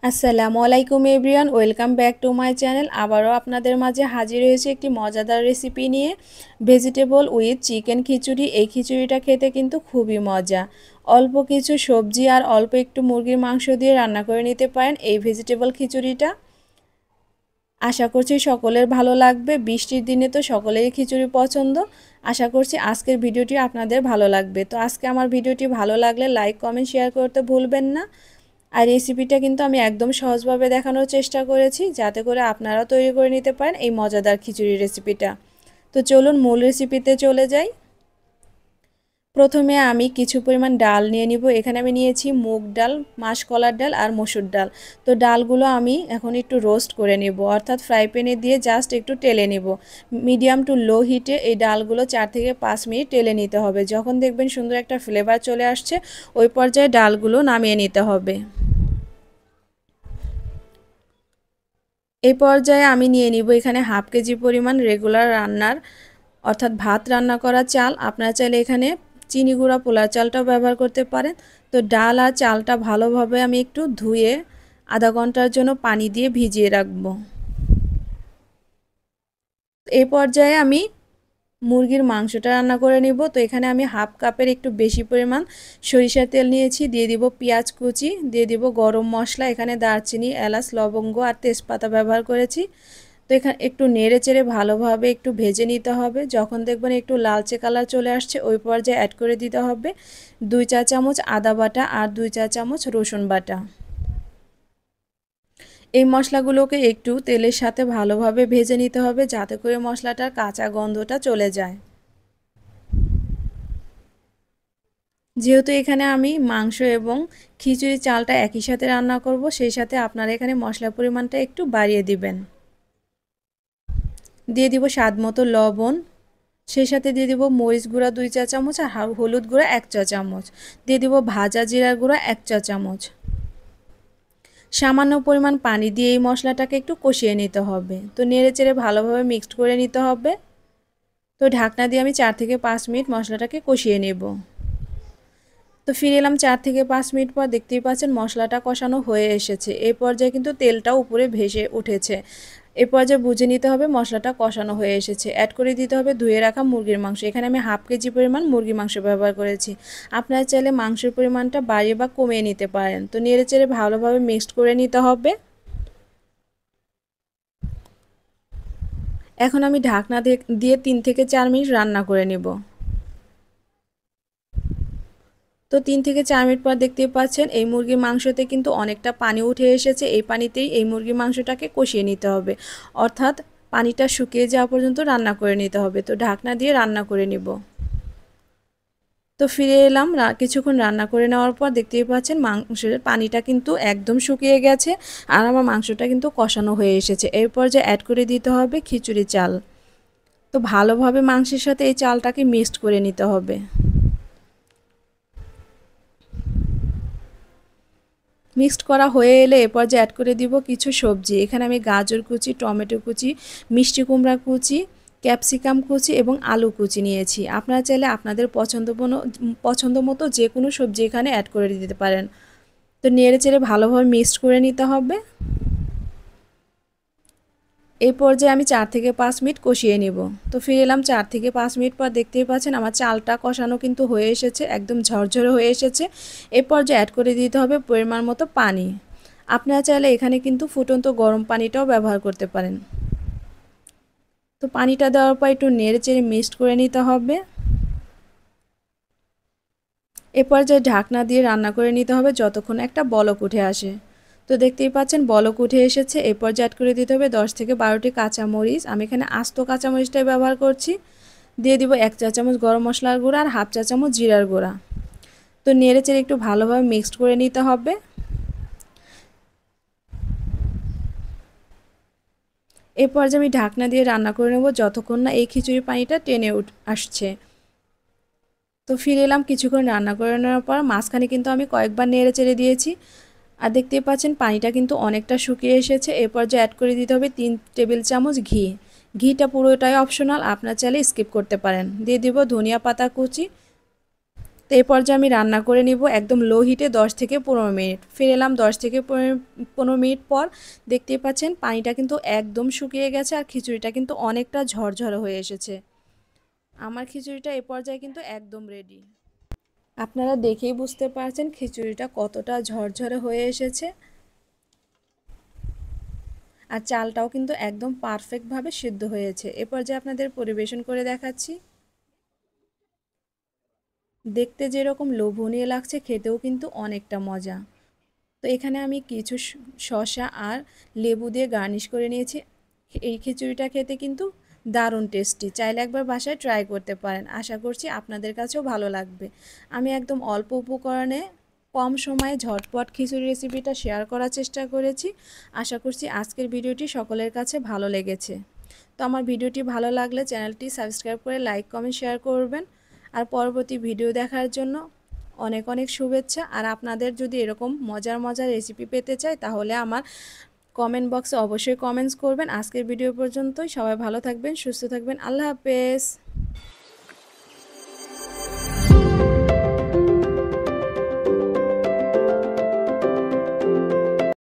আসসালামু আলাইকুম everyone, welcome back to my channel. আবারও আপনাদের মাঝে হাজির হয়েছে একটি মজাদার রেসিপি নিয়ে, ভেজিটেবল উইথ চিকেন খিচুড়ি। এই খিচুড়িটা খেতে কিন্তু খুবই মজা। অল্প কিছু সবজি আর অল্প একটু মুরগির মাংস দিয়ে রান্না করে নিতে পারেন এই ভেজিটেবল খিচুড়িটা। আশা করছি সকলের ভালো লাগবে। বৃষ্টির দিনে তো সকলেরই খিচুড়ি পছন্দ। আশা করছি আজকের ভিডিওটি আপনাদের ভালো লাগবে। তো আজকে আমার ভিডিওটি ভালো লাগলে লাইক কমেন্ট শেয়ার করতে ভুলবেন না। আর রেসিপিটা কিন্তু আমি একদম সহজভাবে দেখানোর চেষ্টা করেছি, যাতে করে আপনারাও তৈরি করে নিতে পারেন এই মজাদার খিচুড়ি রেসিপিটা। তো চলুন মূল রেসিপিতে চলে যাই। প্রথমে আমি কিছু পরিমাণ ডাল নিয়ে নিব। এখানে আমি নিয়েছি মুগ ডাল, মাসকলার ডাল আর মসুর ডাল। তো ডালগুলো আমি এখন একটু রোস্ট করে নেব, অর্থাৎ ফ্রাই প্যানে দিয়ে জাস্ট একটু টেলে নেব। মিডিয়াম টু লো হিটে এই ডালগুলো 4 থেকে 5 মিনিট টেলে নিতে হবে। যখন দেখবেন সুন্দর একটা ফ্লেভার চলে আসছে, ওই পর্যায়ে ডালগুলো নামিয়ে নিতে হবে। এই পর্যায়ে আমি নিয়ে নিব এখানে হাফ কেজি পরিমাণ রেগুলার রান্নার অর্থাৎ ভাত রান্না করা চাল। আপনারা চাইলে এখানে চিনি গুঁড়া পোলার চালটাও ব্যবহার করতে পারেন। তো ডাল আর চালটা ভালোভাবে আমি একটু ধুয়ে আধা ঘন্টার জন্য পানি দিয়ে ভিজিয়ে রাখবো। এই পর্যায়ে আমি মুরগির মাংসটা রান্না করে নিব। তো এখানে আমি হাফ কাপের একটু বেশি পরিমাণ সরিষার তেল নিয়েছি, দিয়ে দিব পেঁয়াজ কুচি, দিয়ে দিব গরম মশলা, এখানে দারচিনি, এলাচ, লবঙ্গ আর তেজপাতা ব্যবহার করেছি। তো এখানে একটু নেড়ে চেড়ে ভালোভাবে একটু ভেজে নিতে হবে। যখন দেখবেন একটু লালচে কালার চলে আসছে, ওই পর্যায়ে অ্যাড করে দিতে হবে 2 চা চামচ আদা বাটা আর 2 চা চামচ রসুন বাটা। এই মশলাগুলোকে একটু তেলের সাথে ভালোভাবে ভেজে নিতে হবে, যাতে করে মশলাটার কাঁচা গন্ধটা চলে যায়। যেহেতু এখানে আমি মাংস এবং খিচুড়ি চালটা একই সাথে রান্না করব, সেই সাথে আপনারা এখানে মশলার পরিমাণটা একটু বাড়িয়ে দিবেন। দিয়ে দিব স্বাদ মতো লবণ, সেই সাথে দিয়ে দিব মরিচ গুঁড়া 2 চা চামচ আর হলুদ গুঁড়া 1 চা চামচ, দিয়ে দিব ভাজা জিরার গুঁড়া 1 চা চামচ। সামান্য পরিমাণ পানি দিয়ে এই মশলাটাকে একটু কষিয়ে নিতে হবে। তো নেড়ে চেড়ে ভালোভাবে মিক্সড করে নিতে হবে। তো ঢাকনা দিয়ে আমি 4 থেকে 5 মিনিট মশলাটাকে কষিয়ে নেব। তো ফিরে এলাম 4 থেকে 5 মিনিট পর। দেখতেই পাচ্ছেন মশলাটা কষানো হয়ে এসেছে। এই পর্যায়ে কিন্তু তেলটাও উপরে ভেসে উঠেছে। এই পর্যায়ে বুঝে নিতে হবে মশলাটা কষানো হয়ে এসেছে। অ্যাড করে দিতে হবে ধুয়ে রাখা মুরগির মাংস। এখানে আমি হাফ কেজি পরিমাণ মুরগির মাংস ব্যবহার করেছি। আপনারা চাইলে মাংসের পরিমাণটা বাড়িয়ে বা কমিয়ে নিতে পারেন। তো নেড়ে চেড়ে ভালোভাবে মিক্সড করে নিতে হবে। এখন আমি ঢাকনা দিয়ে 3 থেকে 4 মিনিট রান্না করে নেব। তো 3 থেকে 4 মিনিট পর দেখতেই পাচ্ছেন এই মুরগির মাংসতে কিন্তু অনেকটা পানি উঠে এসেছে। এই পানিতেই এই মুরগির মাংসটাকে কষিয়ে নিতে হবে, অর্থাৎ পানিটা শুকিয়ে যাওয়া পর্যন্ত রান্না করে নিতে হবে। তো ঢাকনা দিয়ে রান্না করে নিব। তো ফিরে এলাম কিছুক্ষণ রান্না করে নেওয়ার পর। দেখতেই পাচ্ছেন মাংসের পানিটা কিন্তু একদম শুকিয়ে গেছে আর আমার মাংসটা কিন্তু কষানো হয়ে এসেছে। এরপর যে অ্যাড করে দিতে হবে খিচুড়ি চাল। তো ভালোভাবে মাংসের সাথে এই চালটাকে মিক্সড করে নিতে হবে। মিক্সড করা হয়ে এলে এরপর যে অ্যাড করে দিব কিছু সবজি। এখানে আমি গাজর কুচি, টমেটো কুচি, মিষ্টি কুমড়া কুচি, ক্যাপসিকাম কুচি এবং আলু কুচি নিয়েছি। আপনারা চাইলে আপনাদের পছন্দ মতো যে কোনো সবজি এখানে অ্যাড করে দিতে পারেন। তো নেড়ে চেড়ে ভালোভাবে মিক্সড করে নিতে হবে। এই পর্যায়ে আমি 4 থেকে 5 মিনিট কষিয়ে নেব। তো ফিরে এলাম 4 থেকে 5 মিনিট পর। দেখতেই পাচ্ছেন আমার চালটা কষানো কিন্তু হয়ে এসেছে, একদম ঝরঝরে হয়ে এসেছে। এই পর্যায়ে অ্যাড করে দিতে হবে পরিমাণ মতো পানি। আপনারা চাইলে এখানে কিন্তু ফুটন্ত গরম পানিটাও ব্যবহার করতে পারেন। তো পানিটা দেওয়ার পর একটু নেড়ে চেড়ে মিক্সড করে নিতে হবে। এ পর্যায়ে ঢাকনা দিয়ে রান্না করে নিতে হবে যতক্ষণ একটা বলক উঠে আসে। তো দেখতেই পাচ্ছেন বলক উঠে এসেছে। এই পর্যায়ে অ্যাড করে দিতে হবে 10 থেকে 12টি কাঁচামরিচ। আমি এখানে আস্ত কাঁচামরিচটাই ব্যবহার করছি। দিয়ে দিব 1 চা চামচ গরম মশলার গুঁড়া আর হাফ চা চামচ জিরার গুঁড়া। তো নেড়ে চেড়ে একটু ভালোভাবে মিক্সড করে নিতে হবে। এই পর্যায়ে আমি ঢাকনা দিয়ে রান্না করে নেব যতক্ষণ না এই খিচুড়ি পানিটা টেনে আসছে। তো ফিরে এলাম কিছুক্ষণ রান্না করে নেওয়ার পর। মাঝখানে কিন্তু আমি কয়েকবার নেড়ে চেড়ে দিয়েছি। আর দেখতেই পাচ্ছেন পানিটা কিন্তু অনেকটা শুকিয়ে এসেছে। এর পর্যায়ে অ্যাড করে দিতে হবে 3 টেবিল চামচ ঘি। ঘিটা পুরোটাই অপশনাল, আপনার চাইলে স্কিপ করতে পারেন। দিয়ে দিব ধনিয়া পাতা কুচি, তো এই পর্যায়ে আমি রান্না করে নিব একদম লো হিটে 10 থেকে 15 মিনিট। ফিরে এলাম 10 থেকে 15 মিনিট পর। দেখতেই পাচ্ছেন পানিটা কিন্তু একদম শুকিয়ে গেছে আর খিচুড়িটা কিন্তু অনেকটা ঝরঝরে হয়ে এসেছে। আমার খিচুড়িটা এই পর্যায়ে কিন্তু একদম রেডি। আপনারা দেখেই বুঝতে পারছেন খিচুড়িটা কতটা ঝরঝরে হয়ে এসেছে আর চালটাও কিন্তু একদম পারফেক্টভাবে সিদ্ধ হয়েছে। এ পর্যায়ে আপনাদের পরিবেশন করে দেখাচ্ছি। দেখতে যেরকম লোভনীয় লাগছে খেতেও কিন্তু অনেকটা মজা। তো এখানে আমি কিছু শসা আর লেবু দিয়ে গার্নিশ করে নিয়েছি। এই খিচুড়িটা খেতে কিন্তু দারুণ টেস্টি। চাইলে একবার বাসায় ট্রাই করতে পারেন। আশা করছি আপনাদের কাছেও ভালো লাগবে। আমি একদম অল্প উপকরণে কম সময়ে ঝটপট খিচুড়ি রেসিপিটা শেয়ার করার চেষ্টা করেছি। আশা করছি আজকের ভিডিওটি সকলের কাছে ভালো লেগেছে। তো আমার ভিডিওটি ভালো লাগলে চ্যানেলটি সাবস্ক্রাইব করে লাইক কমেন্ট শেয়ার করবেন। আর পরবর্তী ভিডিও দেখার জন্য অনেক অনেক শুভেচ্ছা। আর আপনাদের যদি এরকম মজার মজার রেসিপি পেতে চাই তাহলে আমার কমেন্ট বক্সে অবশ্যই কমেন্টস করবেন। আজকের ভিডিও পর্যন্তই। সবাই ভালো থাকবেন, সুস্থ থাকবেন। আল্লাহ হাফেজ।